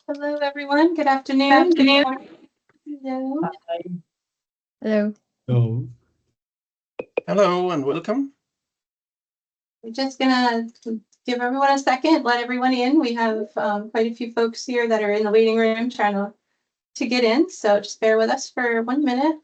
Hello, everyone. Good afternoon. Good morning. Hello. Hello. Hello. Hello and welcome. We're just gonna give everyone a second, let everyone in. We have quite a few folks here that are in the waiting room trying to get in, so just bear with us for 1 minute.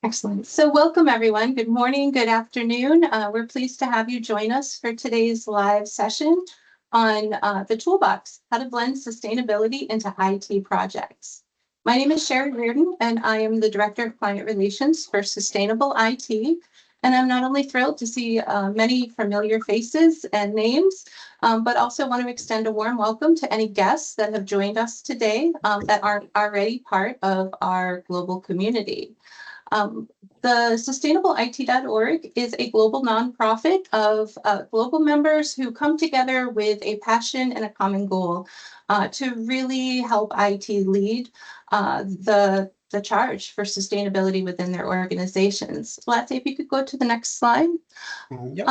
Excellent. So welcome, everyone. Good morning, good afternoon. We're pleased to have you join us for today's live session on the toolbox, how to blend sustainability into IT projects. My name is Sherry Reardon, and I am the Director of Client Relations for Sustainable IT. And I'm not only thrilled to see many familiar faces and names, but also want to extend a warm welcome to any guests that have joined us today that aren't already part of our global community. The sustainableIT.org is a global nonprofit of global members who come together with a passion and a common goal to really help IT lead the charge for sustainability within their organizations. Lasse, if you could go to the next slide. Yep.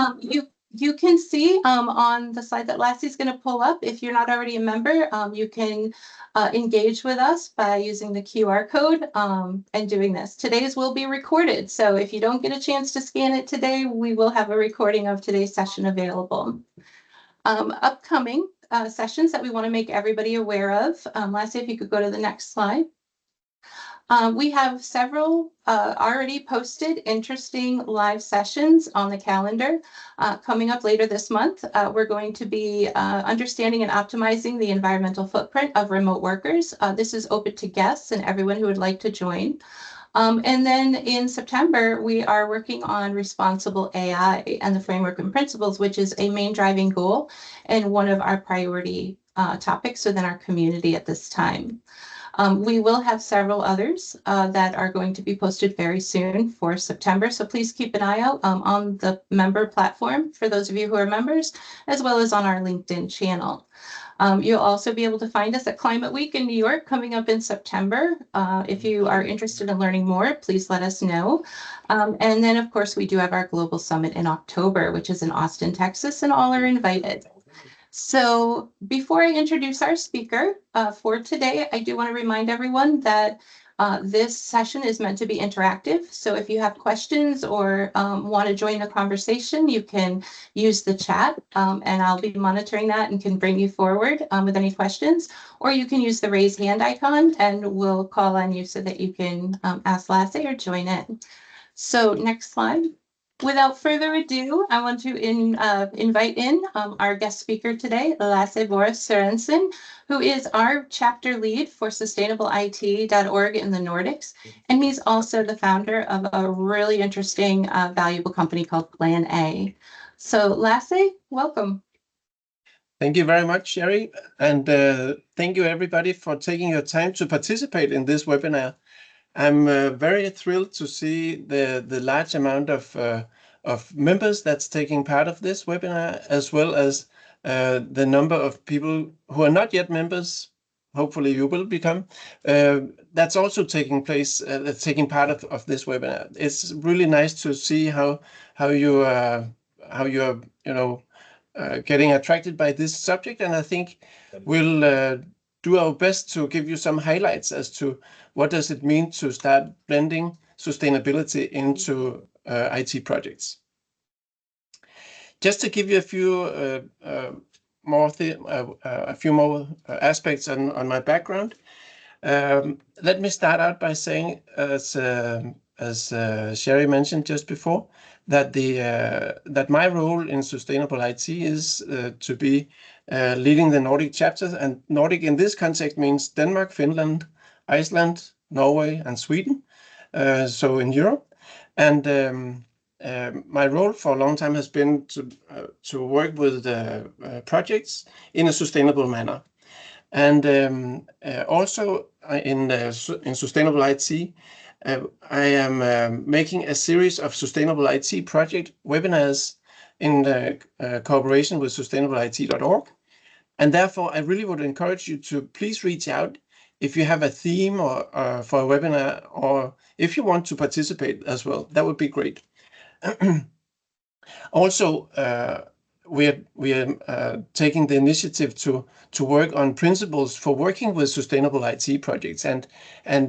You can see on the slide that Lasse is going to pull up, if you're not already a member, you can engage with us by using the QR code and doing this. Today's will be recorded, so if you don't get a chance to scan it today, we will have a recording of today's session available. Upcoming sessions that we want to make everybody aware of. Lasse, if you could go to the next slide. We have several already posted interesting live sessions on the calendar coming up later this month. We're going to be understanding and optimizing the environmental footprint of remote workers. This is open to guests and everyone who would like to join. And then in September, we are working on responsible AI and the framework and principles, which is a main driving goal and one of our priority topics within our community at this time. We will have several others that are going to be posted very soon for September. So please keep an eye out on the member platform for those of you who are members, as well as on our LinkedIn channel. You'll also be able to find us at Climate Week in New York coming up in September. If you are interested in learning more, please let us know. And then, of course, we do have our Global Summit in October, which is in Austin, Texas, and all are invited. So before I introduce our speaker for today, I do want to remind everyone that this session is meant to be interactive. So if you have questions or want to join the conversation, you can use the chat and I'll be monitoring that and can bring you forward with any questions, or you can use the raise hand icon and we'll call on you so that you can ask Lasse or join in. So next slide. Without further ado, I want to invite in our guest speaker today, Lasse Borris Sørensen, who is our chapter lead for sustainableIT.org in the Nordics. And he's also the founder of a really interesting, valuable company called Plan A. So Lasse, welcome. Thank you very much, Sherry. And thank you, everybody, for taking your time to participate in this webinar. I'm very thrilled to see the large amount of members that's taking part of this webinar, as well as the number of people who are not yet members. Hopefully you will become. That's also taking place, taking part of this webinar. It's really nice to see how you are getting attracted by this subject, and I think we'll do our best to give you some highlights as to what does it mean to start blending sustainability into IT projects. Just to give you a few more aspects on my background. Let me start out by saying, as Sherry mentioned just before, that my role in sustainable IT is to be leading the Nordic Chapter, and Nordic in this context means Denmark, Finland, Iceland, Norway, and Sweden, so in Europe. And my role for a long time has been to work with projects in a sustainable manner. And also in sustainable IT, I am making a series of sustainable IT project webinars in cooperation with sustainablit.org. And therefore, I really would encourage you to please reach out if you have a theme or for a webinar, or if you want to participate as well. That would be great. Also, we are taking the initiative to work on principles for working with sustainable IT projects. And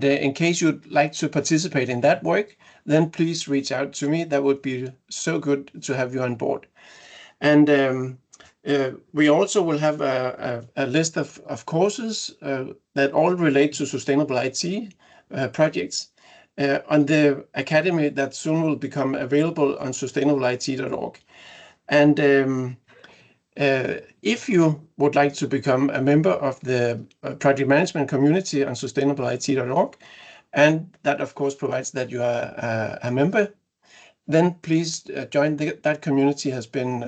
in case you'd like to participate in that work, then please reach out to me. That would be so good to have you on board. And we also will have a list of courses that all relate to sustainable IT projects on the academy that soon will become available on sustainablit.org. And if you would like to become a member of the project management community on sustainablit.org, and that of course provides that you are a member, then please join. That community has been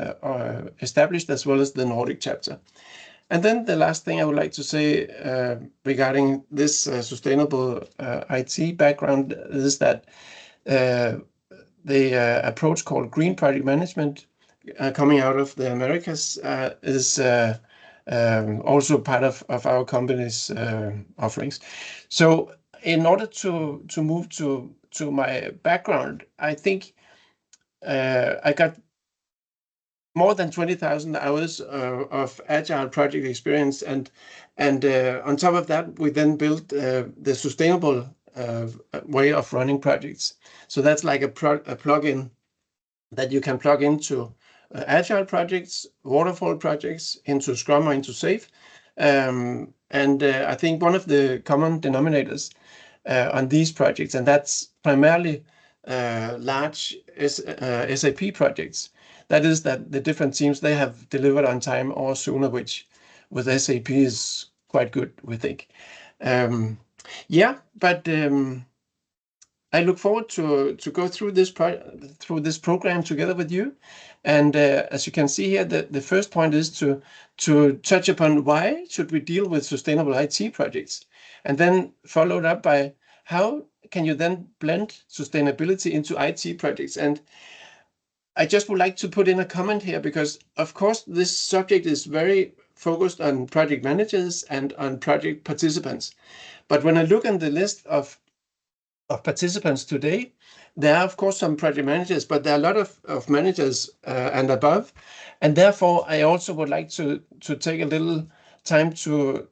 established, as well as the Nordic Chapter. And then the last thing I would like to say regarding this sustainable IT background is that the approach called Green Project Management coming out of the Americas is also part of our company's offerings. So in order to move to my background, I think I got more than 20,000 hours of agile project experience, and on top of that, we then built the sustainable way of running projects. So that's like a plugin that you can plug into agile projects, waterfall projects, into Scrum or into SAFe. I think one of the common denominators on these projects, and that's primarily large SAP projects, that is that the different teams, they have delivered on time or sooner, which with SAP is quite good, we think. I look forward to go through this program together with you. And as you can see here, the first point is to touch upon why should we deal with sustainable IT projects, and then followed up by how can you then blend sustainability into IT projects. And I just would like to put in a comment here, because of course this subject is very focused on project managers and on project participants. But when I look on the list of participants today, there are of course some project managers, but there are a lot of managers and above. And therefore, I also would like to take a little time to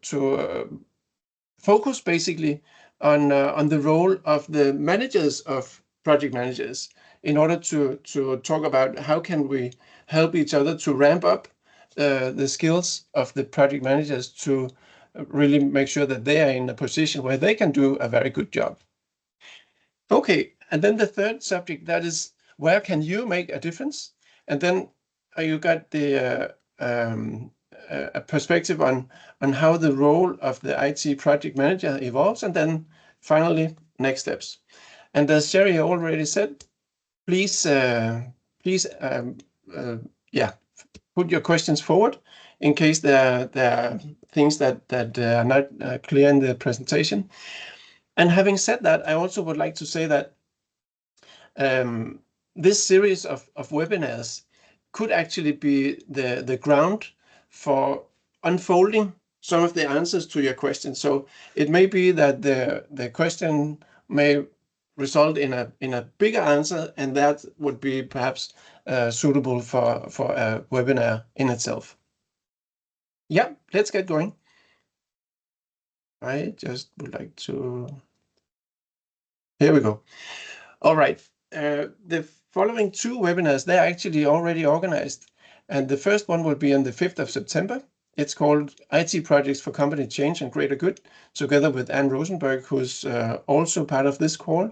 focus basically on the role of the managers of project managers, in order to talk about how can we help each other to ramp up the skills of the project managers to really make sure that they are in a position where they can do a very good job. Okay, and then the third subject, that is, where can you make a difference? And then you got the a perspective on how the role of the IT project manager evolves, and then finally next steps. And as Sherry already said, please put your questions forward in case there are things that are not clear in the presentation. And having said that, I also would like to say that this series of webinars could actually be the ground for unfolding some of the answers to your questions. So it may be that the question may result in a bigger answer, and that would be perhaps suitable for a webinar in itself. Yeah, let's get going. I just would like to. Here we go. All right. The following two webinars, they're actually already organized. And the first one will be on the 5th of September. It's called IT Projects for Company Change and Greater Good, together with Anne Rosenberg, who's also part of this call,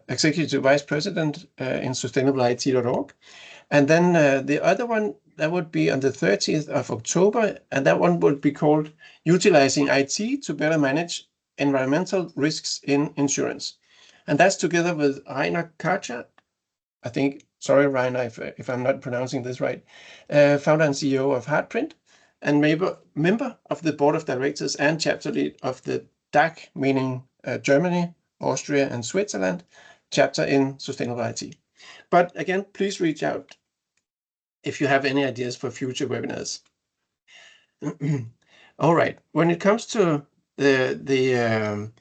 Executive Vice President in sustainablit.org. And then the other one, that would be on the 30th of October, and that one would be called Utilizing IT to Better Manage Environmental Risks in Insurance. And that's together with Rainer Karcher, I think, sorry Rainer if I'm not pronouncing this right, founder and CEO of Heartprint, and member of the board of directors and chapter lead of the DAC, meaning Germany, Austria, and Switzerland chapter in Sustainable IT. But again, please reach out if you have any ideas for future webinars. All right. When it comes to the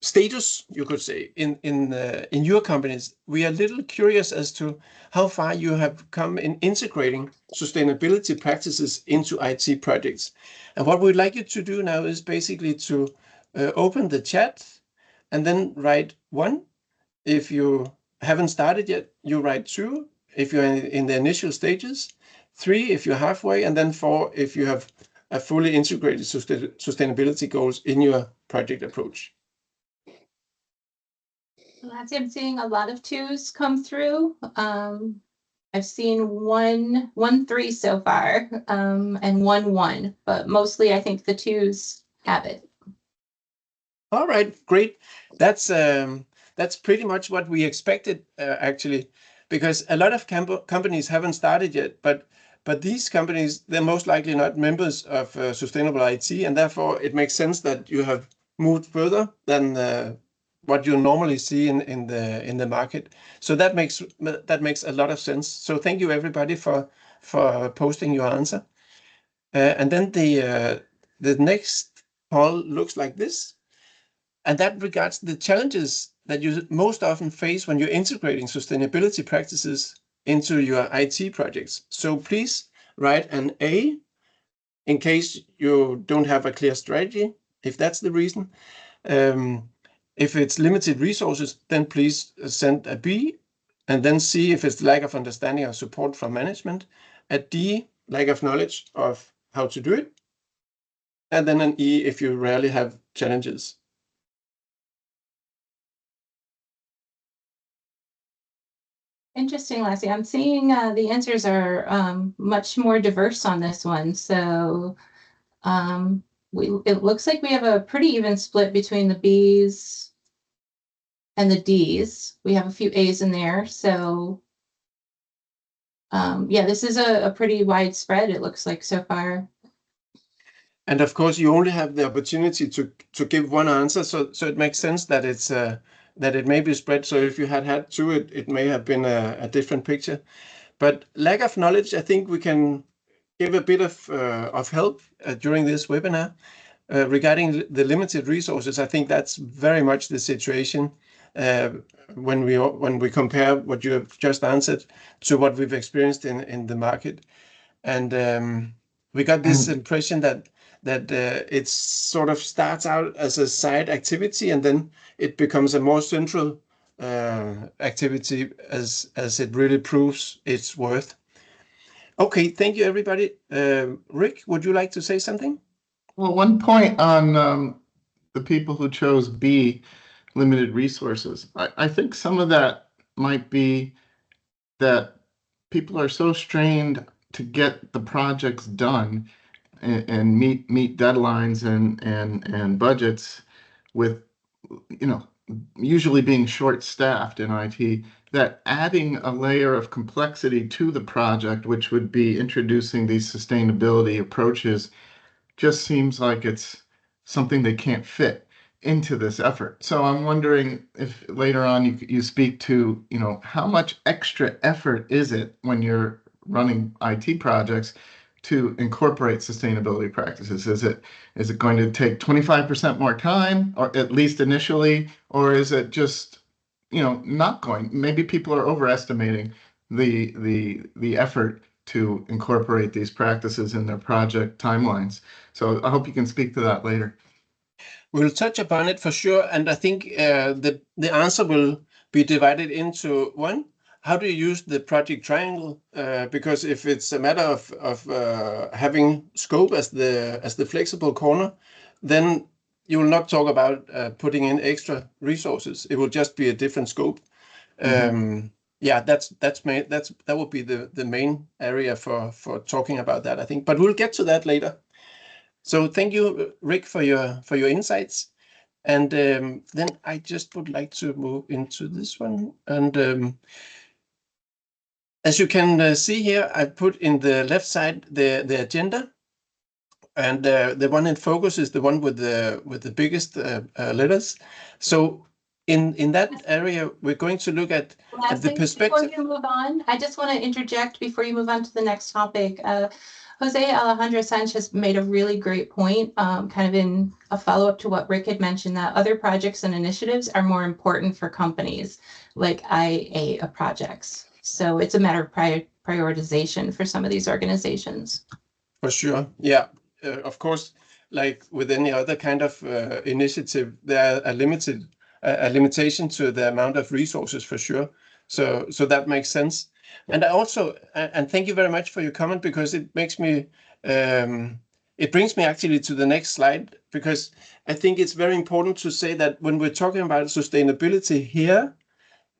status, you could say, in your companies, we are a little curious as to how far you have come in integrating sustainability practices into IT projects. And what we'd like you to do now is basically to open the chat and then write 1. If you haven't started yet, you write 2 if you're in the initial stages, 3 if you're halfway, and then 4 if you have a fully integrated sustainability goals in your project approach. I'm seeing a lot of 2s come through. I've seen 1 3 so far, and 1 1, but mostly I think the 2s have it. All right, great. That's pretty much what we expected, actually, because a lot of companies haven't started yet, but these companies, they're most likely not members of Sustainable IT, and therefore it makes sense that you have moved further than what you normally see in the market. So that makes a lot of sense. So thank you everybody for posting your answer. And then the next poll looks like this. And that regards the challenges that you most often face when you're integrating sustainability practices into your IT projects. So please write an A in case you don't have a clear strategy, if that's the reason. If it's limited resources, then please send a B, and then C if it's lack of understanding or support from management, a D, lack of knowledge of how to do it, and then an E if you rarely have challenges. Interesting, Lassie. I'm seeing the answers are much more diverse on this one. So it looks like we have a pretty even split between the B's and the D's. We have a few A's in there. So yeah, this is a pretty wide spread, it looks like so far. And of course, you only have the opportunity to give one answer, so it makes sense that it's that it may be spread. So if you had 2, it may have been a different picture. But lack of knowledge, I think we can give a bit of help during this webinar regarding the limited resources. I think that's very much the situation when we compare what you have just answered to what we've experienced in the market. And we got this impression that it sort of starts out as a side activity, and then it becomes a more central activity as it really proves its worth. Okay, thank you, everybody. Rick, would you like to say something? Well, one point on the people who chose B, limited resources. I think some of that might be that people are so strained to get the projects done and meet deadlines and budgets with, usually being short-staffed in IT, that adding a layer of complexity to the project, which would be introducing these sustainability approaches, just seems like it's something they can't fit into this effort. So I'm wondering if later on you speak to, how much extra effort is it when you're running IT projects to incorporate sustainability practices? Is it going to take 25% more time, or at least initially, or is it just, not going? Maybe people are overestimating the effort to incorporate these practices in their project timelines. So I hope you can speak to that later. We'll touch upon it for sure, and I think the answer will be divided into 1. How do you use the project triangle? Because if it's a matter of having scope as the flexible corner, then you will not talk about putting in extra resources. It will just be a different scope. Yeah, that would be the main area for talking about that, I think. But we'll get to that later. So thank you, Rick, for your insights. And then I just would like to move into this one. And as you can see here, I put in the left side the agenda. And the one in focus is the one with the biggest letters. So in that area, we're going to look at the perspective. Before you move on, I just want to interject before you move on to the next topic. Jose Alejandro Sanchez made a really great point, kind of in a follow-up to what Rick had mentioned, that other projects and initiatives are more important for companies like IA projects. So it's a matter of prioritization for some of these organizations. For sure, yeah. Of course, like with any other kind of initiative, there are a limitation to the amount of resources, for sure. So that makes sense. And I also, and thank you very much for your comment, because it makes me, it brings me actually to the next slide, because I think it's very important to say that when we're talking about sustainability here,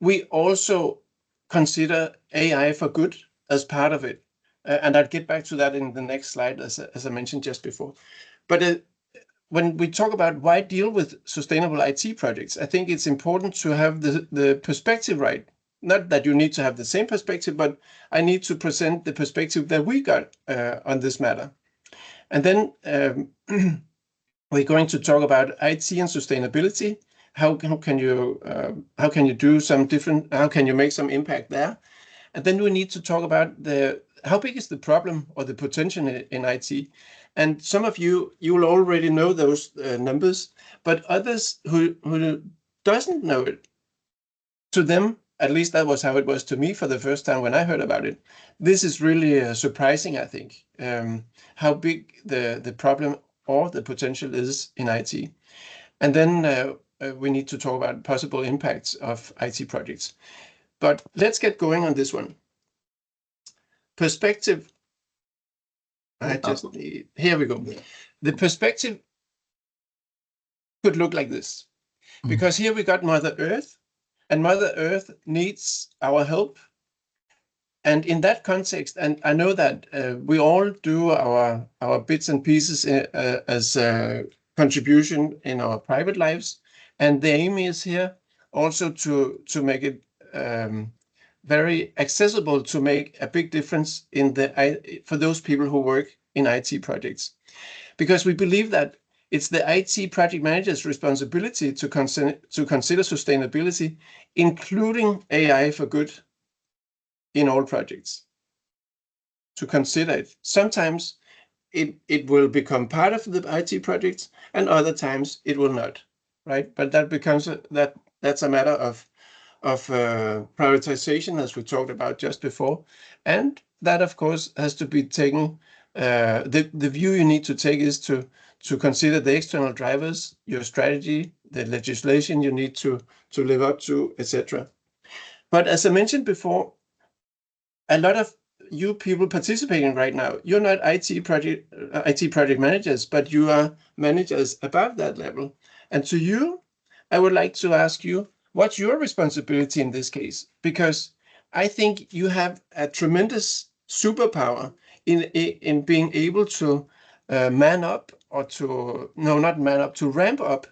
we also consider AI for good as part of it. And I'll get back to that in the next slide, as I mentioned just before. But when we talk about why deal with sustainable IT projects, I think it's important to have the perspective right. Not that you need to have the same perspective, but I need to present the perspective that we got on this matter. And then we're going to talk about IT and sustainability. How can you do some different? How can you make some impact there? And then we need to talk about how big is the problem or the potential in IT. And some of you will already know those numbers, but others who doesn't know it, to them, at least that was how it was to me for the first time when I heard about it. This is really surprising, I think, how big the problem or the potential is in IT. And then we need to talk about possible impacts of IT projects. But let's get going on this one. Perspective. Here we go. The perspective could look like this, because here we got Mother Earth, and Mother Earth needs our help. And in that context, and I know that we all do our bits and pieces as a contribution in our private lives, and the aim is here also to make it very accessible, to make a big difference for those people who work in IT projects. Because we believe that it's the IT project manager's responsibility to consider sustainability, including AI for good, in all projects. To consider it. Sometimes it will become part of the IT project, and other times it will not, right? But that becomes that's a matter of prioritization, as we talked about just before, and that of course has to be taken. The view you need to take is to consider the external drivers, your strategy, the legislation you need to live up to, etc. But as I mentioned before, a lot of you people participating right now, you're not IT project managers, but you are managers above that level. And to you, I would like to ask you, what's your responsibility in this case? Because I think you have a tremendous superpower in being able to man up, or to ramp up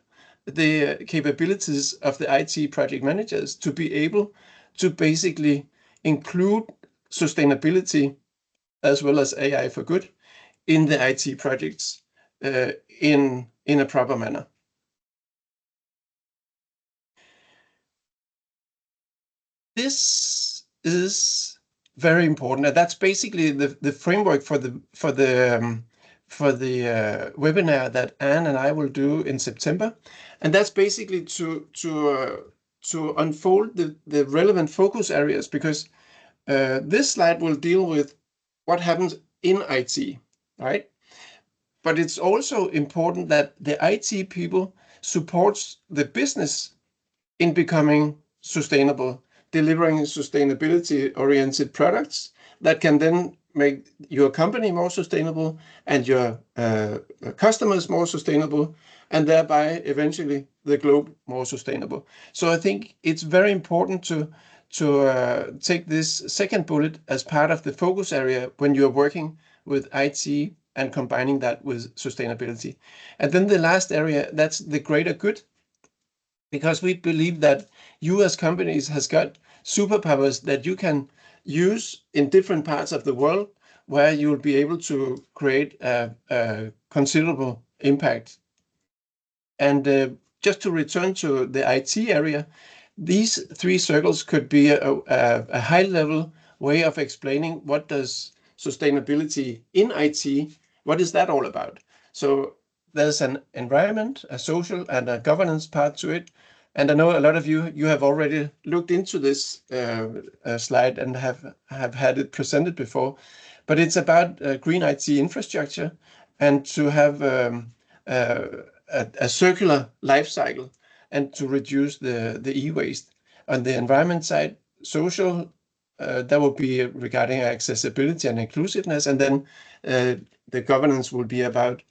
the capabilities of the IT project managers to be able to basically include sustainability as well as AI for good in the IT projects in a proper manner. This is very important, and that's basically the framework for the webinar that Anne and I will do in September, and that's basically to unfold the relevant focus areas, because this slide will deal with what happens in IT, right? But it's also important that the IT people supports the business in becoming sustainable, delivering sustainability-oriented products that can then make your company more sustainable and your customers more sustainable, and thereby eventually the globe more sustainable. So I think it's very important to take this second bullet as part of the focus area when you're working with IT and combining that with sustainability. And then the last area, that's the greater good, because we believe that you as companies has got superpowers that you can use in different parts of the world where you'll be able to create a considerable impact. And just to return to the IT area, these 3 circles could be a high-level way of explaining what does sustainability in IT, what is that all about? So there's an environment, a social, and a governance part to it. And I know a lot of you have already looked into this slide and have had it presented before. But it's about green IT infrastructure and to have a circular life cycle and to reduce the e-waste. On the environment side, social, that will be regarding accessibility and inclusiveness, and then the governance will be about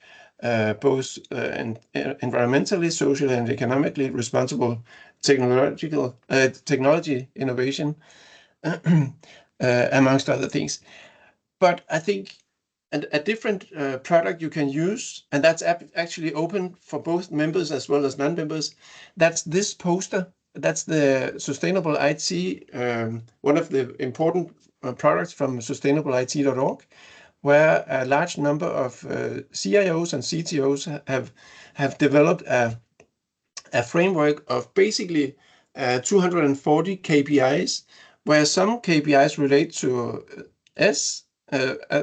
both environmentally, socially, and economically responsible technology innovation, amongst other things. But I think a different product you can use, and that's actually open for both members as well as non-members, that's this poster. That's the Sustainable IT, one of the important products from sustainableIT.org, where a large number of CIOs and CTOs have developed a framework of basically 240 KPIs, where some KPIs relate to S,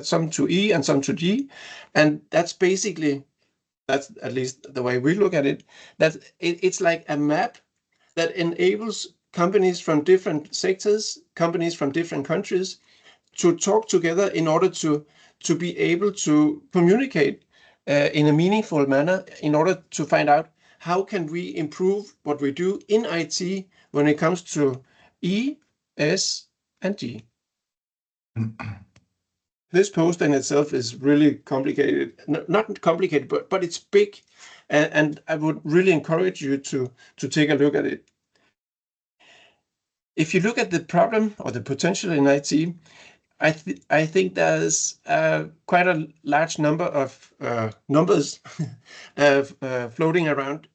some to E, and some to G. And that's at least the way we look at it, that it's like a map that enables companies from different sectors, companies from different countries, to talk together in order to be able to communicate in a meaningful manner, in order to find out how can we improve what we do in IT when it comes to E, S, and G. This poster in itself is really complicated, not complicated, but it's big, and I would really encourage you to take a look at it. If you look at the problem or the potential in IT, I think there's quite a large number of numbers floating around.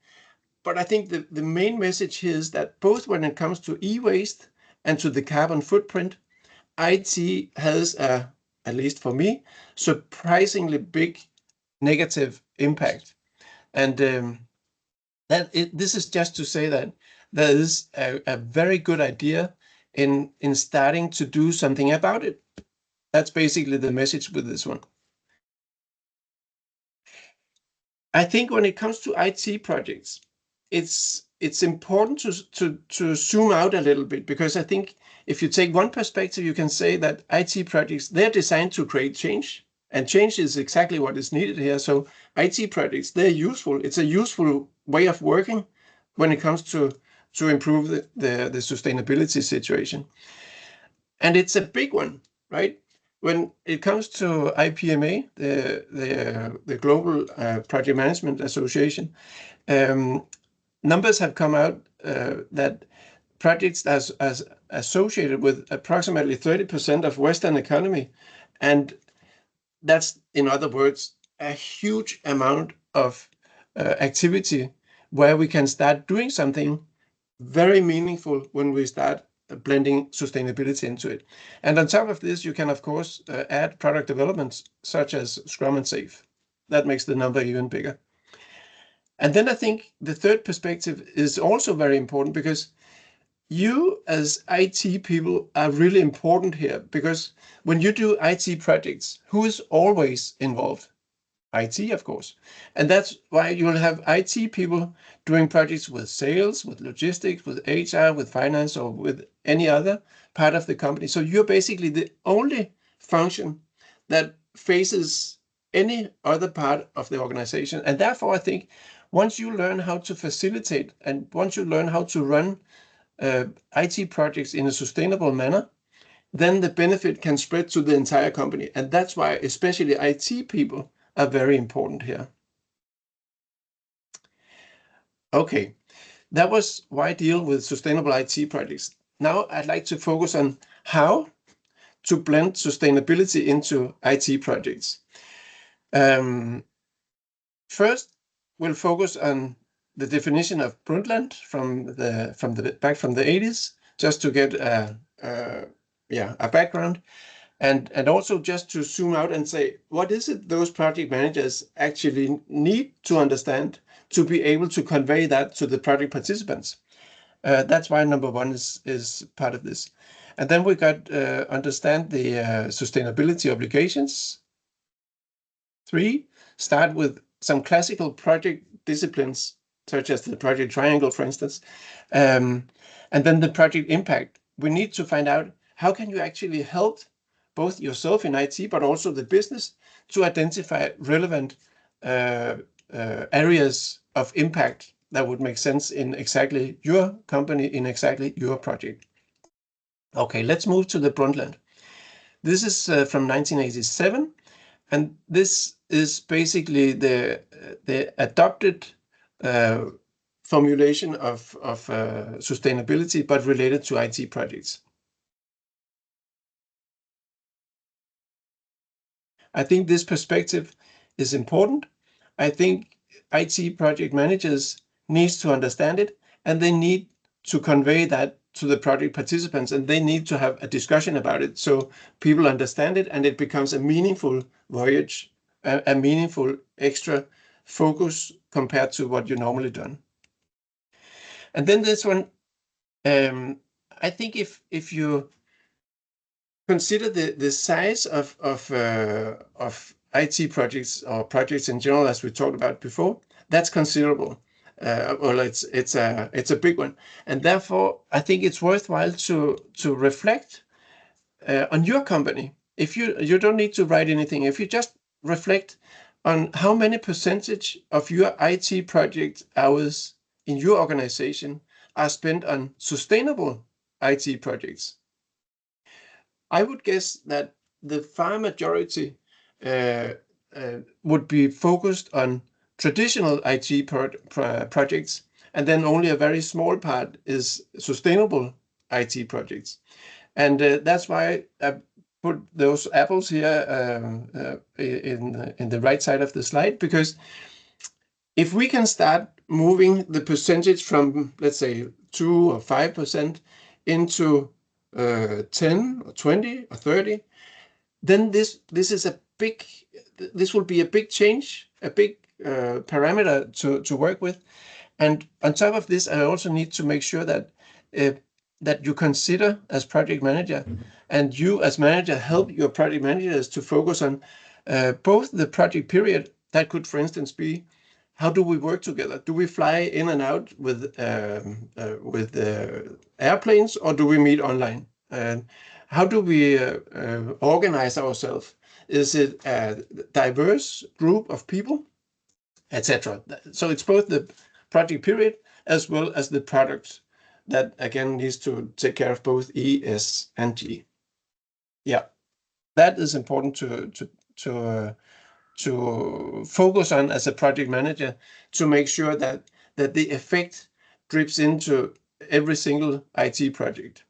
But I think the main message here is that both when it comes to e-waste and to the carbon footprint, IT has, at least for me, surprisingly big negative impact. And this is just to say that there is a very good idea in starting to do something about it. That's basically the message with this one. I think when it comes to IT projects, it's important to zoom out a little bit, because I think if you take one perspective, you can say that IT projects, they're designed to create change, and change is exactly what is needed here. So IT projects, they're useful. It's a useful way of working when it comes to improve the sustainability situation. And it's a big one, right? When it comes to IPMA, the Global Project Management Association, numbers have come out that projects as associated with approximately 30% of Western economy, and that's, in other words, a huge amount of activity where we can start doing something very meaningful when we start blending sustainability into it. And on top of this, you can, of course, add product developments such as Scrum and Safe. That makes the number even bigger. And then I think the third perspective is also very important, because you as IT people are really important here, because when you do IT projects, who is always involved? IT, of course. And that's why you will have IT people doing projects with sales, with logistics, with HR, with finance, or with any other part of the company. So you're basically the only function that faces any other part of the organization. And therefore, I think once you learn how to facilitate, and once you learn how to run IT projects in a sustainable manner, then the benefit can spread to the entire company. And that's why especially IT people are very important here. Okay, that was why I deal with sustainable IT projects. Now I'd like to focus on how to blend sustainability into IT projects. First, we'll focus on the definition of Brundtland from the 80s, just to get a background. And also just to zoom out and say, what is it those project managers actually need to understand to be able to convey that to the project participants? That's why number one is part of this. And then we got understand the sustainability obligations. 3, start with some classical project disciplines, such as the project triangle, for instance. And then the project impact. We need to find out how can you actually help both yourself in IT, but also the business to identify relevant areas of impact that would make sense in exactly your company, in exactly your project. Okay, let's move to the Brundtland. This is from 1987, and this is basically the adopted formulation of sustainability, but related to IT projects. I think this perspective is important. I think IT project managers need to understand it, and they need to convey that to the project participants, and they need to have a discussion about it so people understand it and it becomes a meaningful voyage, a meaningful extra focus compared to what you normally done. And then this one, I think if you consider the size of IT projects or projects in general, as we talked about before, that's considerable. Well, it's a big one, and therefore I think it's worthwhile to reflect on your company. If you don't need to write anything, if you just reflect on how many percentage of your IT project hours in your organization are spent on sustainable IT projects. I would guess that the far majority would be focused on traditional IT projects, and then only a very small part is sustainable IT projects. And that's why I put those apples here in the right side of the slide, because if we can start moving the percentage from, let's say, 2 or 5% into 10 or 20 or 30, then this will be a big change, a big parameter to work with. And on top of this, I also need to make sure that that you consider as project manager, and you as manager help your project managers to focus on both the project period. That could, for instance, be, how do we work together? Do we fly in and out with airplanes, or do we meet online? And how do we organize ourselves? Is it a diverse group of people, etc.? So it's both the project period as well as the product that again needs to take care of both E, S, and G. Yeah, that is important to focus on as a project manager, to make sure that the effect drips into every single IT project.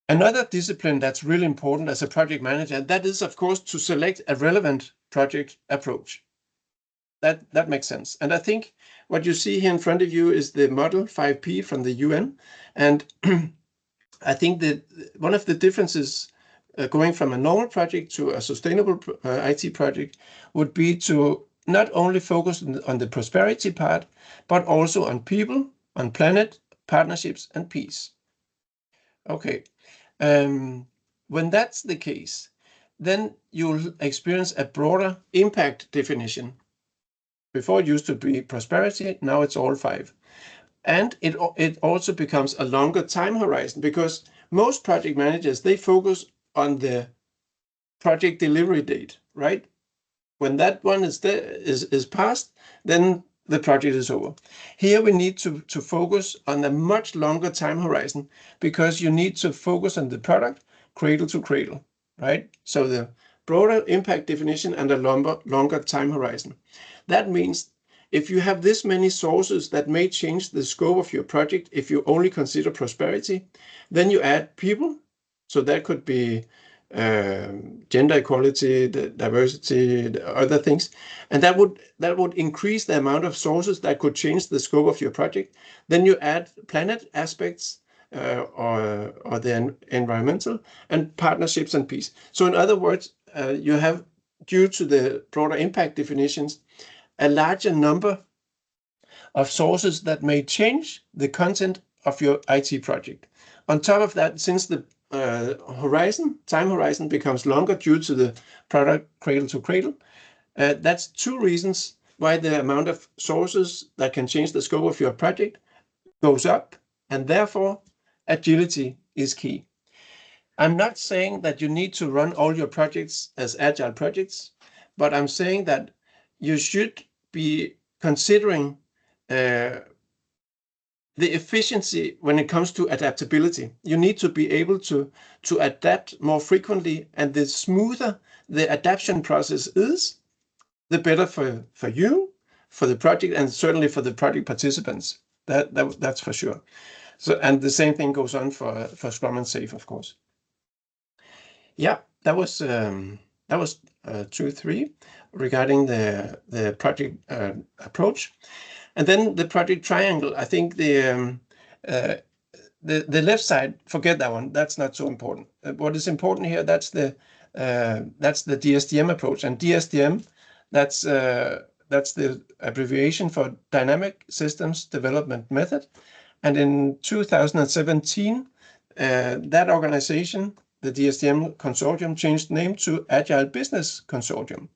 Another discipline that's really important as a project manager, that is, of course, to select a relevant project approach. That makes sense. And I think what you see here in front of you is the model 5P from the UN. And I think that one of the differences going from a normal project to a sustainable IT project would be to not only focus on the prosperity part, but also on people, on planet, partnerships, and peace. Okay. When that's the case, then you'll experience a broader impact definition. Before it used to be prosperity, now it's all 5. And it also becomes a longer time horizon, because most project managers, they focus on the project delivery date, right? When that one is passed, then the project is over. Here we need to focus on a much longer time horizon, because you need to focus on the product cradle to cradle, right? So the broader impact definition and a longer time horizon. That means if you have this many sources that may change the scope of your project, if you only consider prosperity, then you add people. So that could be gender equality, the diversity, the other things, and that would increase the amount of sources that could change the scope of your project. Then you add planet aspects, or the environmental, and partnerships and peace. So in other words, you have, due to the broader impact definitions, a larger number of sources that may change the content of your IT project. On top of that, since the time horizon becomes longer due to the product cradle to cradle, that's two reasons why the amount of sources that can change the scope of your project goes up, and therefore agility is key. I'm not saying that you need to run all your projects as agile projects, but I'm saying that you should be considering the efficiency when it comes to adaptability. You need to be able to adapt more frequently, and the smoother the adaptation process is, the better for you, for the project, and certainly for the project participants. That's for sure. So, and the same thing goes on for Scrum and Safe, of course. Yeah, that was 2-3 regarding the project approach. And then the project triangle, I think the left side, forget that one. That's not so important. What is important here, that's the DSDM approach. And DSDM, that's the abbreviation for Dynamic Systems Development Method. And in 2017, that organization, the DSDM Consortium, changed name to Agile Business Consortium.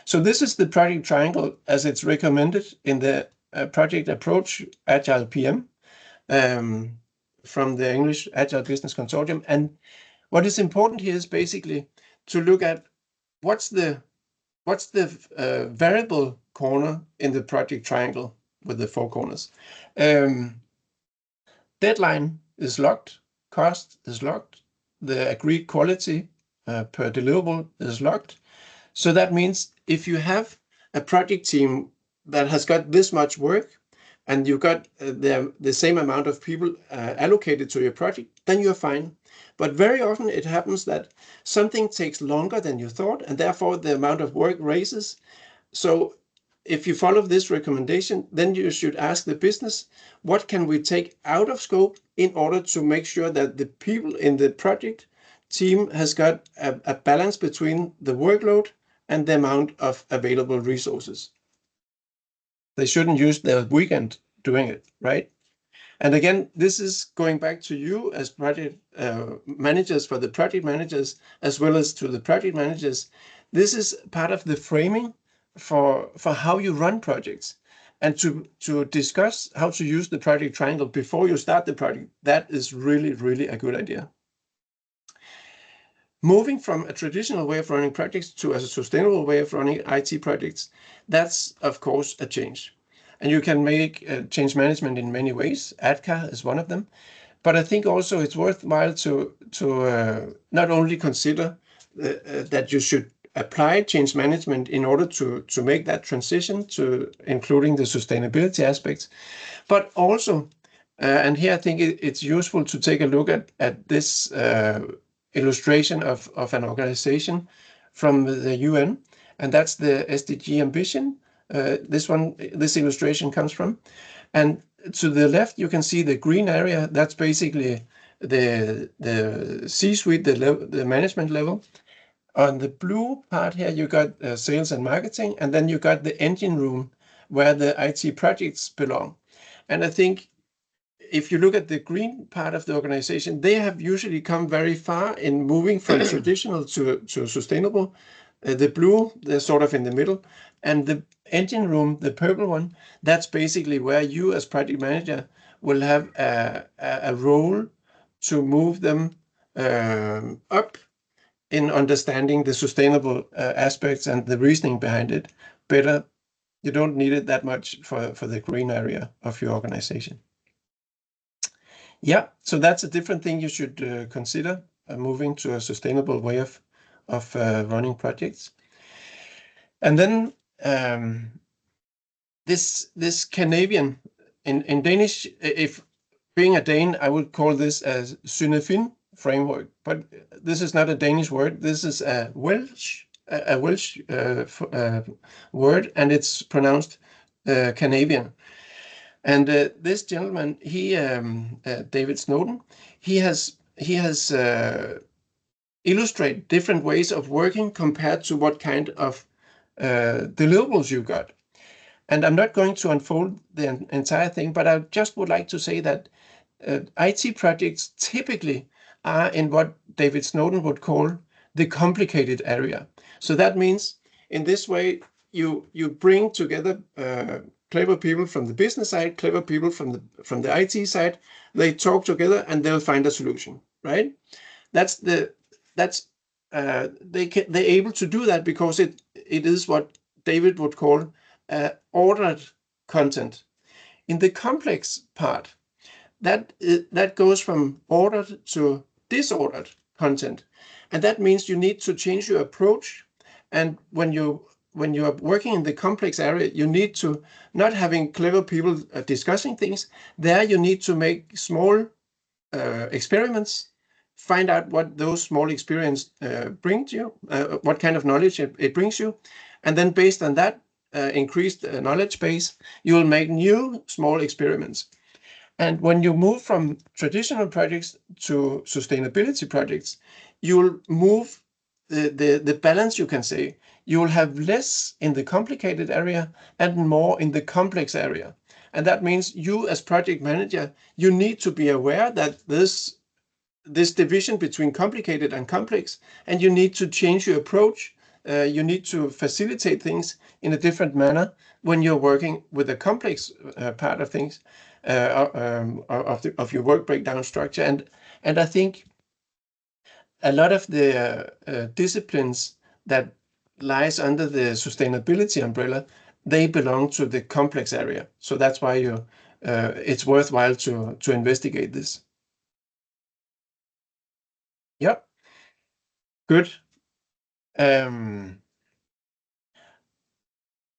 So this is the project triangle as it's recommended in the project approach, Agile PM, from the English Agile Business Consortium. And what is important here is basically to look at what's the variable corner in the project triangle with the four corners. Deadline is locked, cost is locked, the agreed quality per deliverable is locked. So that means if you have a project team that has got this much work and you've got the same amount of people allocated to your project, then you're fine. But very often it happens that something takes longer than you thought, and therefore the amount of work raises. So if you follow this recommendation, then you should ask the business, what can we take out of scope in order to make sure that the people in the project team has got a balance between the workload and the amount of available resources. They shouldn't use their weekend doing it, right? And again, this is going back to you as project managers, for the project managers, as well as to the project managers. This is part of the framing for how you run projects, and to discuss how to use the project triangle before you start the project. That is really, really a good idea. Moving from a traditional way of running projects to a sustainable way of running IT projects, that's of course a change. And you can make change management in many ways. ADCA is one of them. But I think also it's worthwhile to not only consider that you should apply change management in order to make that transition to including the sustainability aspects, but also, and here I think it's useful to take a look at this illustration of an organization from the UN, and that's the SDG ambition. This illustration comes from. And to the left, you can see the green area. That's basically the C-suite, the management level. On the blue part here, you got sales and marketing, and then you got the engine room where the IT projects belong. And I think if you look at the green part of the organization, they have usually come very far in moving from traditional to sustainable. The blue, they're sort of in the middle. And the engine room, the purple one, that's basically where you as project manager will have a role to move them up in understanding the sustainable aspects and the reasoning behind it better. You don't need it that much for the green area of your organization. Yeah, so that's a different thing you should consider, moving to a sustainable way of running projects. And then this Scandinavian, in Danish, if being a Dane, I would call this as Synefin framework, but this is not a Danish word. This is a Welsh word, and it's pronounced Canadian. And this gentleman, David Snowden, he has illustrated different ways of working compared to what kind of deliverables you got. And I'm not going to unfold the entire thing, but I just would like to say that IT projects typically are in what David Snowden would call the complicated area. So that means in this way, you bring together clever people from the business side, clever people from the IT side. They talk together and they'll find a solution, right? They're able to do that because it is what David would call ordered content. In the complex part, that goes from ordered to disordered content, and that means you need to change your approach. And when you are working in the complex area, you need to not having clever people discussing things. There, you need to make small experiments, find out what those small experiments bring to you, what kind of knowledge it brings you, and then based on that increased knowledge base, you will make new small experiments. And when you move from traditional projects to sustainability projects, you will move the balance, you can say. You will have less in the complicated area and more in the complex area. And that means you as project manager, you need to be aware that this division between complicated and complex, and you need to change your approach. You need to facilitate things in a different manner when you're working with the complex part of things, of your work breakdown structure. And I think a lot of the disciplines that lies under the sustainability umbrella, they belong to the complex area. So that's why it's worthwhile to investigate this. Yep. Good.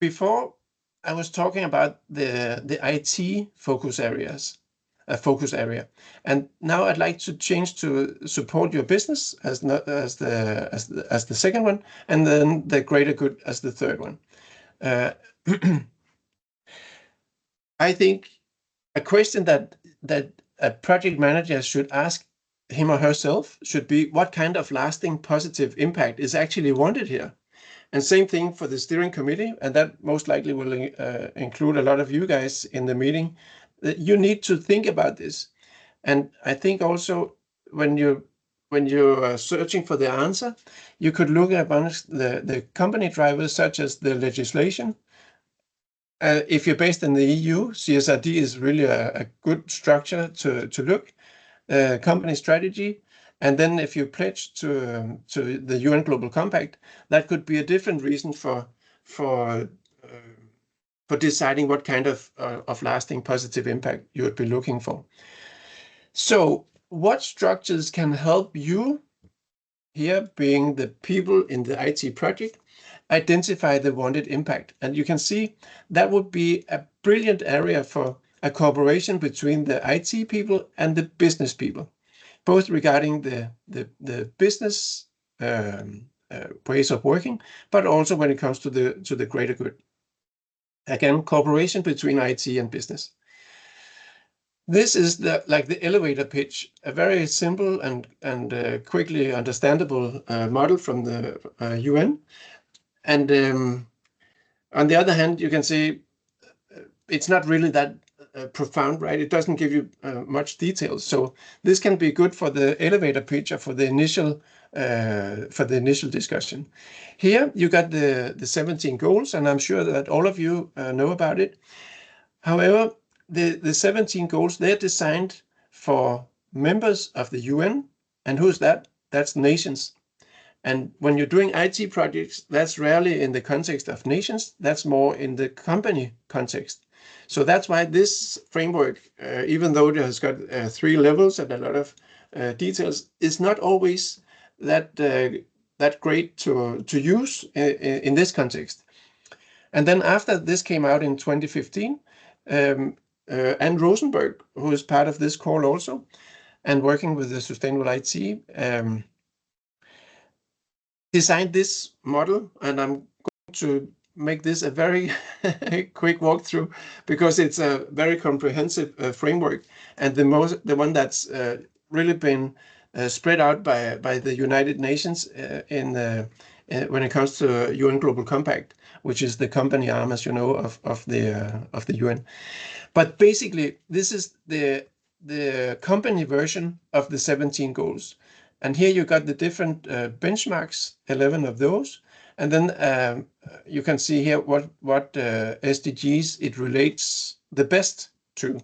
Before I was talking about the IT focus area, and now I'd like to change to support your business as the second one, and then the greater good as the third one. I think a question that a project manager should ask him or herself should be, what kind of lasting positive impact is actually wanted here? And same thing for the steering committee, and that most likely will include a lot of you guys in the meeting. You need to think about this. And I think also when you're searching for the answer, you could look amongst the company drivers, such as the legislation. If you're based in the EU, CSRD is really a good structure to look. Company strategy, and then if you pledge to the UN Global Compact, that could be a different reason for deciding what kind of lasting positive impact you would be looking for. So, what structures can help you, here being the people in the IT project, identify the wanted impact? And you can see that would be a brilliant area for a cooperation between the IT people and the business people, both regarding the business ways of working, but also when it comes to the greater good. Again, cooperation between IT and business. This is like the elevator pitch, a very simple and quickly understandable model from the UN. And on the other hand, you can see it's not really that profound, right? It doesn't give you much details. So this can be good for the elevator pitch or for the initial discussion. Here you got the 17 goals, and I'm sure that all of you know about it. However, the 17 goals, they're designed for members of the UN. And who's that? That's nations. And when you're doing IT projects, that's rarely in the context of nations. That's more in the company context. So that's why this framework, even though it has got 3 levels and a lot of details, is not always that great to use in this context. And then after this came out in 2015, Anne Rosenberg, who is part of this call also, and working with the Sustainable IT, designed this model, and I'm going to make this a very quick walkthrough because it's a very comprehensive framework, and the one that's really been spread out by the United Nations when it comes to UN Global Compact, which is the company arm, as you know, of the UN. But basically, this is the company version of the 17 goals. And here you got the different benchmarks, 11 of those. And then you can see here what SDGs it relates the best to.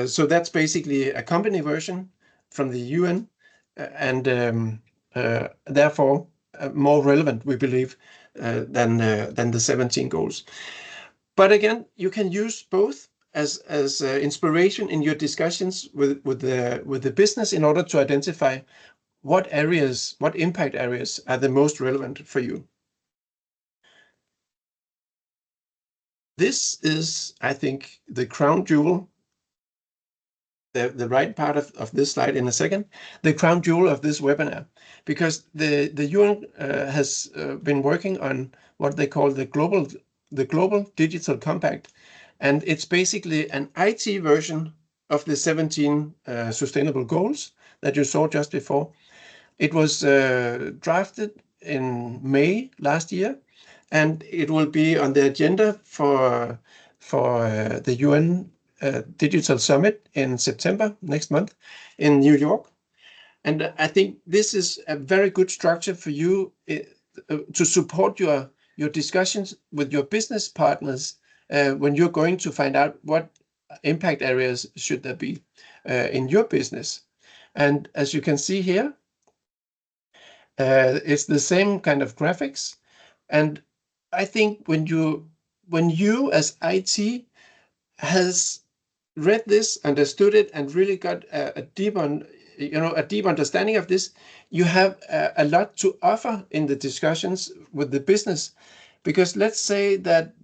So that's basically a company version from the UN, and therefore more relevant, we believe, than the 17 goals. But again, you can use both as inspiration in your discussions with the business in order to identify what impact areas are the most relevant for you. This is, I think, the crown jewel, the right part of this slide in a second, the crown jewel of this webinar, because the UN has been working on what they call the global digital compact, and it's basically an IT version of the 17 sustainable goals that you saw just before. It was drafted in May last year, and it will be on the agenda for the UN Digital Summit in September next month in New York. And I think this is a very good structure for you to support your discussions with your business partners when you're going to find out what impact areas should there be in your business. And as you can see here, it's the same kind of graphics. And I think when you as IT has read this, understood it, and really got a deep understanding of this, you have a lot to offer in the discussions with the business. Because let's say that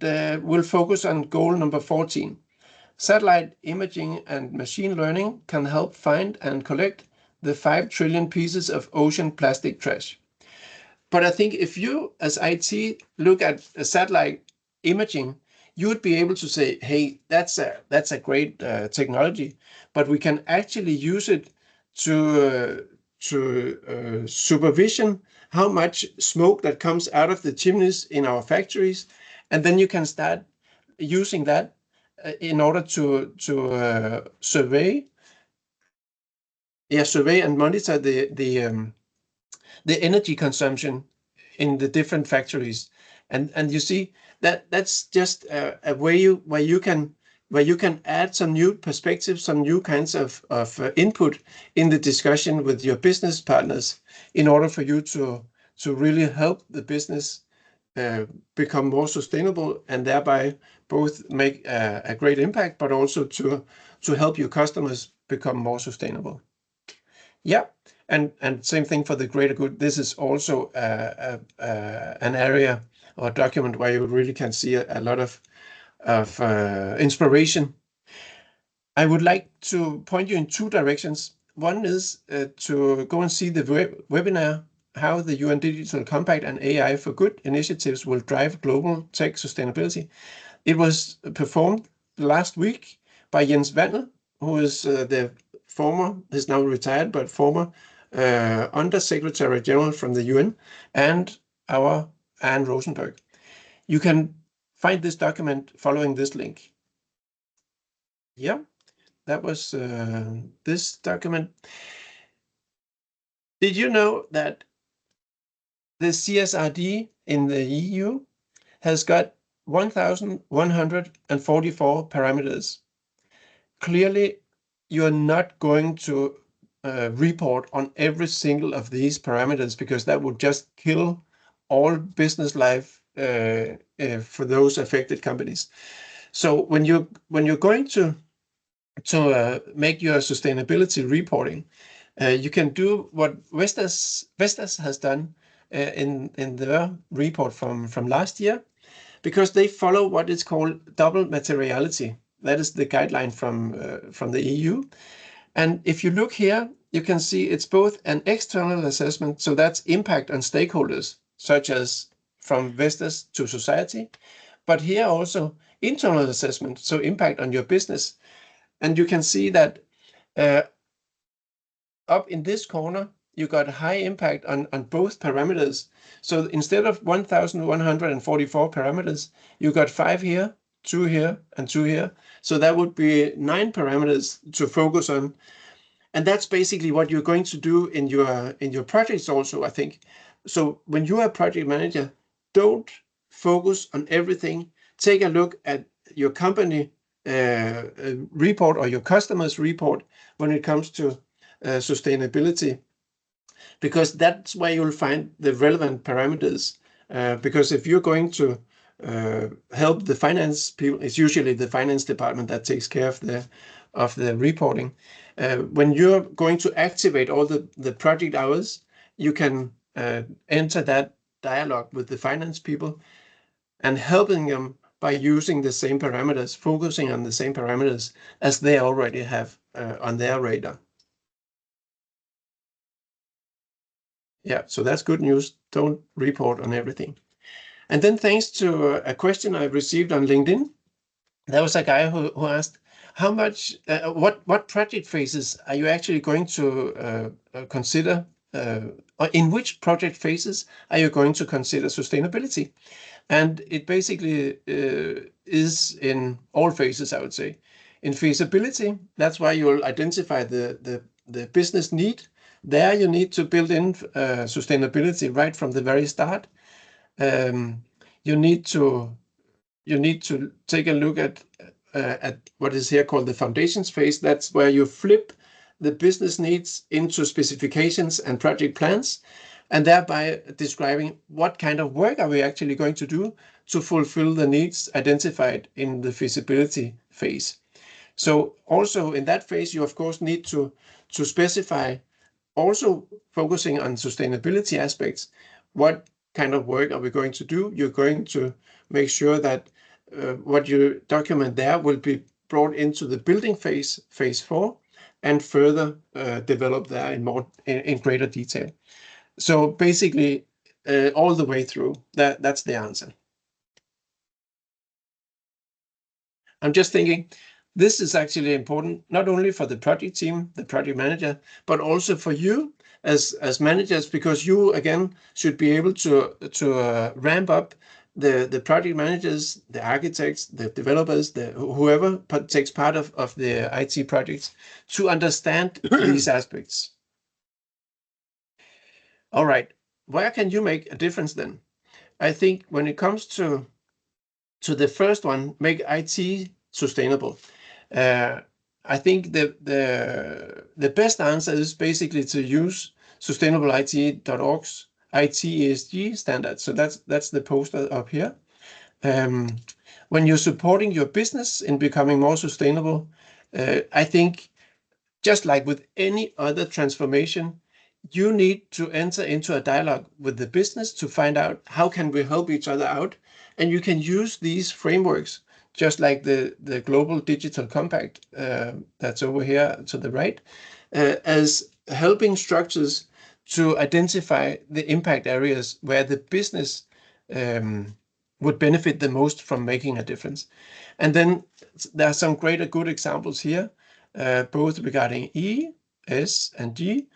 we'll focus on goal number 14. Satellite imaging and machine learning can help find and collect the 5 trillion pieces of ocean plastic trash. But I think if you as IT look at a satellite imaging, you would be able to say, hey, that's a great technology, but we can actually use it to supervision how much smoke that comes out of the chimneys in our factories, and then you can start using that in order to survey and monitor the energy consumption in the different factories, and you see that's just a way where you can add some new perspectives, some new kinds of input in the discussion with your business partners in order for you to really help the business become more sustainable, and thereby both make a great impact, but also to help your customers become more sustainable. Yeah, and same thing for the greater good. This is also an area or document where you really can see a lot of inspiration. I would like to point you in 2 directions. One is to go and see the webinar, how the UN Digital Compact and AI for Good initiatives will drive global tech sustainability. It was performed last week by Jens Vandel, who is he's now retired, but former Under Secretary General from the UN, and our Anne Rosenberg. You can find this document following this link. Yeah, that was this document. Did you know that the CSRD in the EU has got 1,144 parameters? Clearly, you're not going to report on every single of these parameters, because that would just kill all business life for those affected companies. So when you're going to make your sustainability reporting, you can do what Vestas has done in their report from last year, because they follow what is called double materiality. That is the guideline from the EU. And if you look here, you can see it's both an external assessment, so that's impact on stakeholders, such as from investors to society, but here also internal assessment, so impact on your business. And you can see that up in this corner, you got high impact on both parameters. So instead of 1,144 parameters, you got 5 here, 2 here, and 2 here. So that would be 9 parameters to focus on. And that's basically what you're going to do in your projects also, I think. So when you are a project manager, don't focus on everything. Take a look at your company report or your customer's report when it comes to sustainability, because that's where you'll find the relevant parameters. Because if you're going to help the finance people, it's usually the finance department that takes care of the reporting. When you're going to activate all the project hours, you can enter that dialogue with the finance people and helping them by using the same parameters, focusing on the same parameters as they already have on their radar. Yeah, so that's good news. Don't report on everything. And then thanks to a question I received on LinkedIn, there was a guy who asked, how much, what project phases are you actually going to consider, or in which project phases are you going to consider sustainability? And it basically is in all phases, I would say. In feasibility, that's why you'll identify the business need. There you need to build in sustainability right from the very start. You need to take a look at what is here called the foundations phase. That's where you flip the business needs into specifications and project plans, and thereby describing what kind of work are we actually going to do to fulfill the needs identified in the feasibility phase. So also in that phase, you of course need to specify, also focusing on sustainability aspects, what kind of work are we going to do? You're going to make sure that what you document there will be brought into the building phase, phase 4, and further develop there in greater detail. So basically, all the way through, that's the answer. I'm just thinking, this is actually important, not only for the project team, the project manager, but also for you as managers, because you, again, should be able to ramp up the project managers, the architects, the developers, whoever takes part of the IT projects to understand these aspects. All right, where can you make a difference then? I think when it comes to the first one, make IT sustainable. I think the best answer is basically to use sustainableIT.org's IT ESG standards. So that's the poster up here. When you're supporting your business in becoming more sustainable, I think just like with any other transformation, you need to enter into a dialogue with the business to find out how can we help each other out. And you can use these frameworks, just like the Global Digital Compact that's over here to the right, as helping structures to identify the impact areas where the business would benefit the most from making a difference. And then there are some good examples here, both regarding E, S, and G.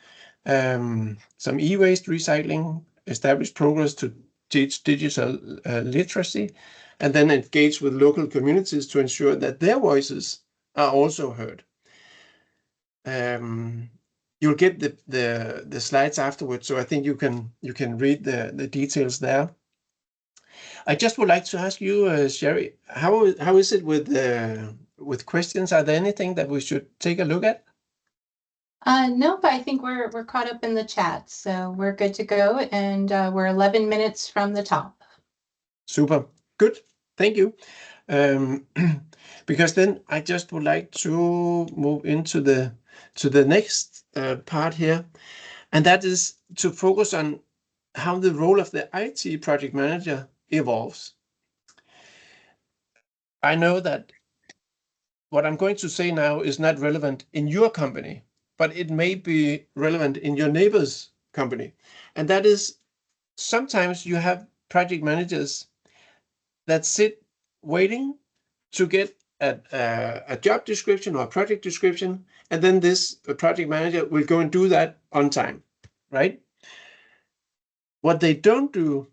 Some e-waste recycling, establish progress to teach digital literacy, and then engage with local communities to ensure that their voices are also heard. You'll get the slides afterwards, so I think you can read the details there. I just would like to ask you, Sherry, how is it with questions? Are there anything that we should take a look at? No, but I think we're caught up in the chat, so we're good to go, and we're 11 minutes from the top. Super, good, thank you. Because then I just would like to move into the next part here, and that is to focus on how the role of the IT project manager evolves. I know that what I'm going to say now is not relevant in your company, but it may be relevant in your neighbor's company. And that is, sometimes you have project managers that sit waiting to get a job description or a project description, and then this project manager will go and do that on time, right? What they don't do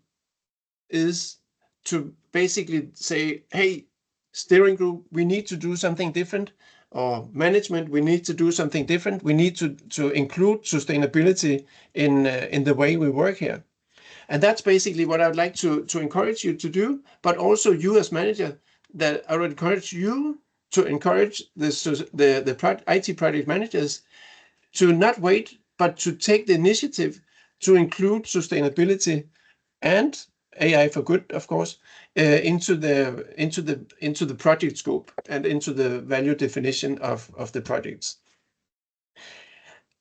is to basically say, hey, steering group, we need to do something different, or management, we need to do something different. We need to include sustainability in the way we work here. And that's basically what I would like to encourage you to do, but also you as manager, that I would encourage you to encourage the IT project managers to not wait, but to take the initiative to include sustainability and AI for good, of course, into the project scope and into the value definition of the projects.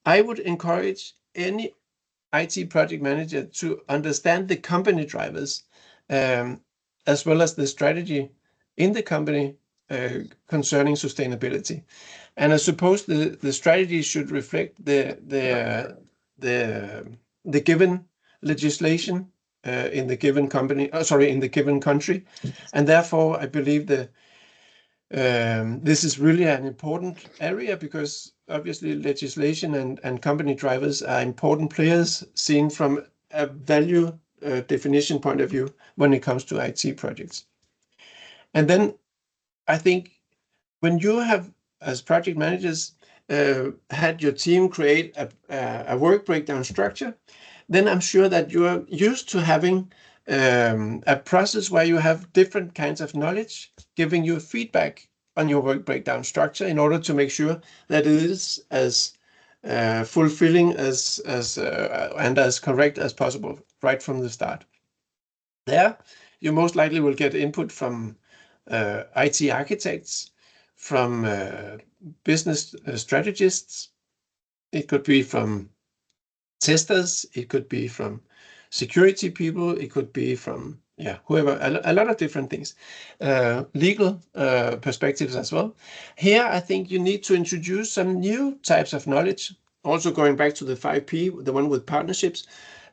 I would encourage any IT project manager to understand the company drivers, as well as the strategy in the company concerning sustainability. And I suppose the strategy should reflect the given legislation in the given company, in the given country. And therefore, I believe that this is really an important area, because obviously legislation and company drivers are important players seen from a value definition point of view when it comes to IT projects. And then I think when you have, as project managers, had your team create a work breakdown structure, then I'm sure that you are used to having a process where you have different kinds of knowledge giving you feedback on your work breakdown structure in order to make sure that it is as fulfilling and as correct as possible right from the start. There, you most likely will get input from IT architects, from business strategists. It could be from testers, it could be from security people, it could be from whoever, a lot of different things, legal perspectives as well. Here, I think you need to introduce some new types of knowledge. Also going back to the 5P, the one with partnerships,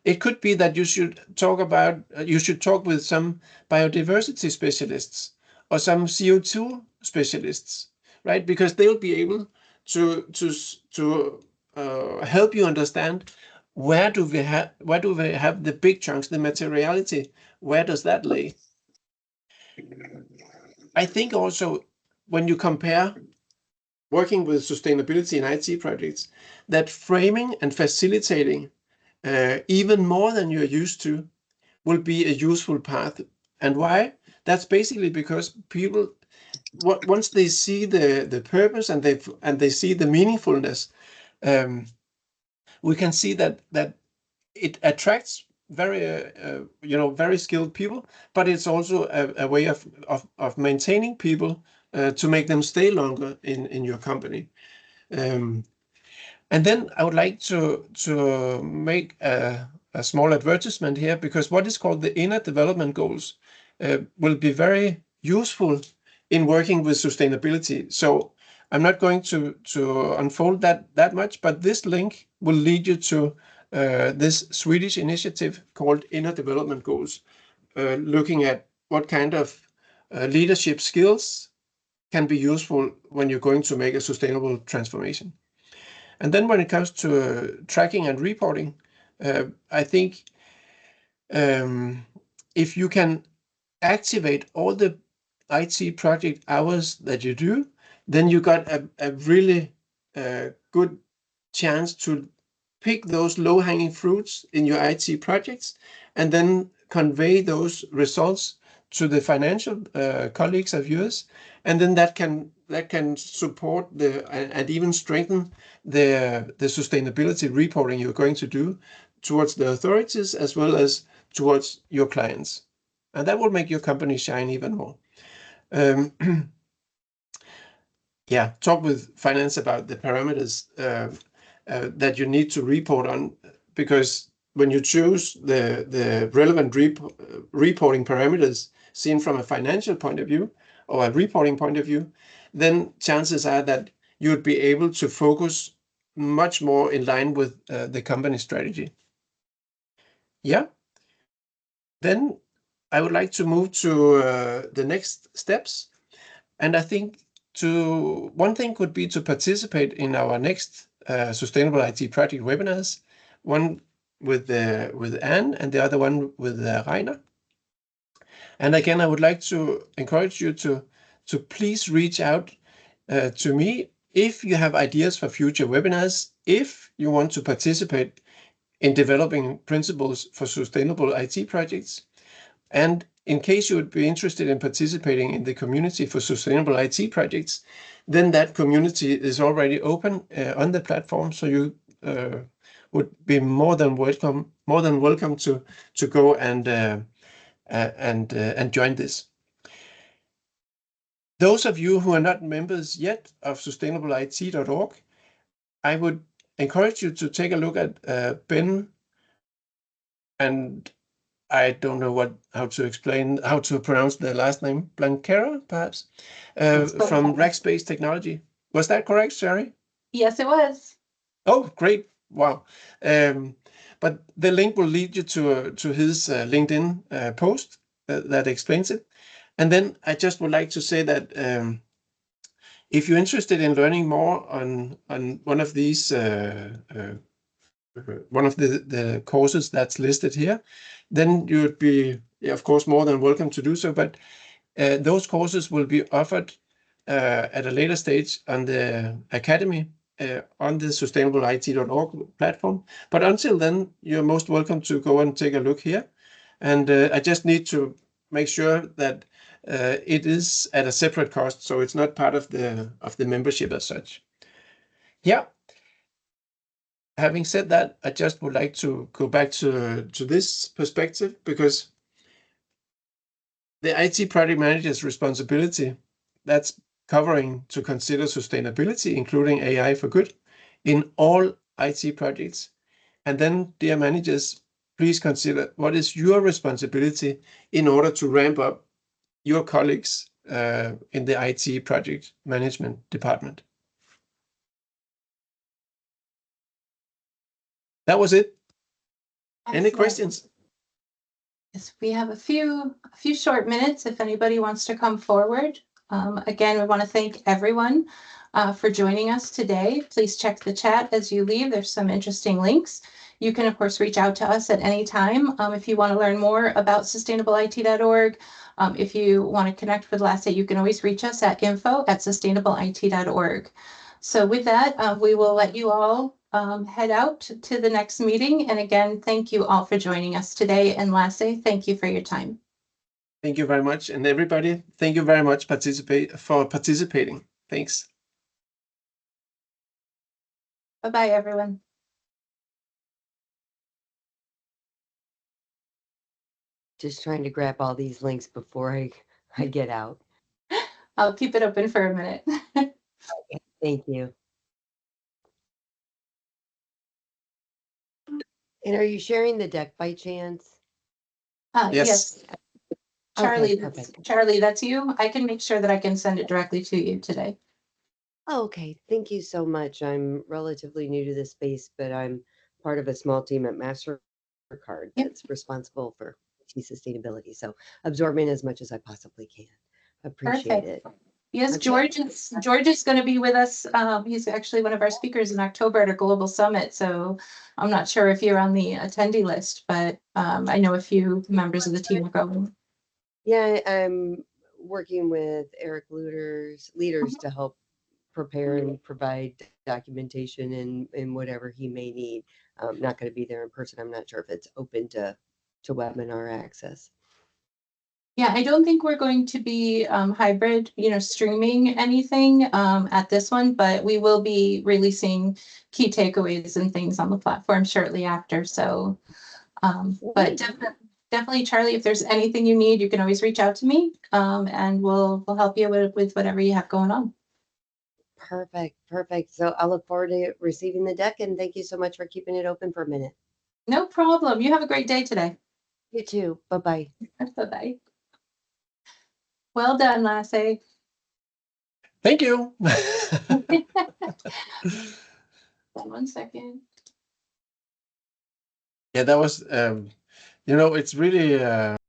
it could be that you should talk with some biodiversity specialists or some CO2 specialists, right? Because they'll be able to help you understand where do we have the big chunks, the materiality, where does that lay? I think also when you compare working with sustainability in IT projects, that framing and facilitating even more than you're used to will be a useful path. And why? That's basically because people, once they see the purpose and they see the meaningfulness, we can see that it attracts very skilled people, but it's also a way of maintaining people to make them stay longer in your company. And then I would like to make a small advertisement here, because what is called the inner development goals will be very useful in working with sustainability. So I'm not going to unfold that much, but this link will lead you to this Swedish initiative called Inner Development Goals, looking at what kind of leadership skills can be useful when you're going to make a sustainable transformation. And then when it comes to tracking and reporting, I think if you can activate all the IT project hours that you do, then you got a really good chance to pick those low-hanging fruits in your IT projects and then convey those results to the financial colleagues of yours, and then that can support and even strengthen the sustainability reporting you're going to do towards the authorities as well as towards your clients, and that will make your company shine even more. Talk with finance about the parameters that you need to report on, because when you choose the relevant reporting parameters seen from a financial point of view or a reporting point of view, then chances are that you would be able to focus much more in line with the company strategy. Then I would like to move to the next steps. And I think one thing could be to participate in our next Sustainable IT Project webinars, one with Anne and the other one with Rainer. And again, I would like to encourage you to please reach out to me if you have ideas for future webinars, if you want to participate in developing principles for sustainable IT projects. And in case you would be interested in participating in the community for sustainable IT projects, then that community is already open on the platform. So you would be more than welcome to go and join this. Those of you who are not members yet of sustainablet.org, I would encourage you to take a look at Ben, and I don't know how to pronounce the last name, Blanquera, perhaps, from Rackspace Technology. Was that correct, Sherry? Yes, it was. Oh, great. Wow. But the link will lead you to his LinkedIn post that explains it. And then I just would like to say that if you're interested in learning more on one of these, one of the courses that's listed here, then you would be, of course, more than welcome to do so. But those courses will be offered at a later stage on the Academy on the sustainablet.org platform. But until then, you're most welcome to go and take a look here. And I just need to make sure that it is at a separate cost, so it's not part of the membership as such. Yeah. Having said that, I just would like to go back to this perspective, because the IT project manager's responsibility, that's covering to consider sustainability, including AI for good, in all IT projects. And then, dear managers, please consider what is your responsibility in order to ramp up your colleagues in the IT project management department. That was it. Any Excellent. questions? Yes, we have a few short minutes if anybody wants to come forward. Again, we want to thank everyone for joining us today. Please check the chat as you leave. There's some interesting links. You can, of course, reach out to us at any time if you want to learn more about sustainablet.org. If you want to connect with Lasse, you can always reach us at info@sustainablet.org. So with that, we will let you all head out to the next meeting. And again, thank you all for joining us today. And Lasse, thank you for your time. Thank you very much. And everybody, thank you very much for participating. Thanks. Bye-bye, everyone. Just trying to grab all these links before I get out. I'll keep it open for a minute. Thank you. And are you sharing the deck by chance? Yes. Charlie, Okay, perfect. Charlie, that's you. I can make sure that I can send it directly to you today. Oh, okay, thank you so much. I'm relatively new to this space, but I'm part of a small team at MasterCard that's responsible for IT sustainability. So absorbing as much as I possibly can. Appreciate it. Yes, Okay. George is going to be with us. He's actually one of our speakers in October at a global summit. So I'm not sure if you're on the attendee list, but I know a few members of the team are going. Yeah, I'm working with Eric leaders to help prepare and provide documentation and whatever he may need. Not going to be there in person. I'm not sure if it's open to webinar access. Yeah, I don't think we're going to be hybrid, streaming anything at this one, but we will be releasing key takeaways and things on the platform shortly after. So, but definitely, Charlie, if there's anything you need, you can always reach out to me and we'll help you with whatever you have going on. Perfect. So I look forward to receiving the deck, and thank you so much for keeping it open for a minute. No problem. You have a great day today. You too. Bye-bye. Bye-bye. Well done, Lasse. Thank you. 1 second. Yeah, that was, it's really